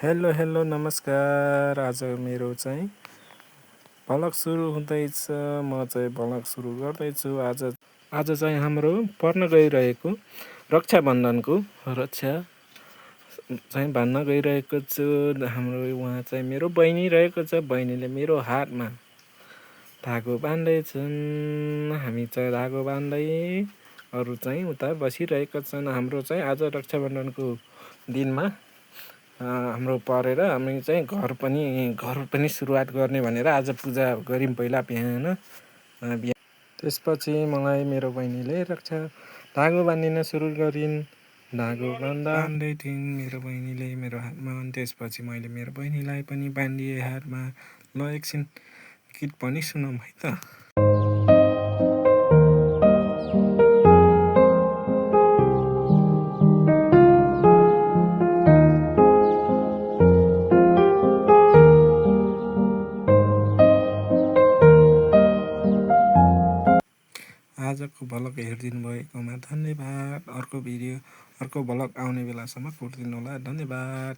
Hello hello नमस्कार। आज मेरो चाहिँ भ्लग सुरु हुँदैछ। म चाहिँ भ्लग सुरु गर्दैछु। आज चाहिँ हाम्रो पर्न गइरहेको रक्षाबन्धनको रक्षा चाहिँ बान्न गइरहेको छु। हाम्रो उहाँ चाहिँ मेरो बहिनी रहेको छ। बहिनीले मेरो हातमा धागो बान्दैछन्। हामी चाहिँ धागो बान्दै अरू चाहिँ उता बसिरहेका छन्। हाम्रो चाहिँ आज रक्षाबन्धनको दिनमा हाम्रो परेर हामी चाहिँ घर पनि सुरुवात गर्ने भनेर आज पूजा गऱ्यौँ पहिला बिहान। त्यसपछि मलाई मेरो बहिनीले धागो बाँधिन सुरु गरिन्। धागो बान्दै थिइन् मेरो बहिनीले मेरो हातमा। त्यसपछि मैले मेरो बहिनीलाई पनि बाँधिएँ हातमा। ल एकछिन गीत पनि सुनौँ है त। आजको भ्लग हेरिदिनु भएकोमा धन्यवाद। अर्को भ्लग आउने बेलासम्म कुटिदिनु होला। धन्यवाद।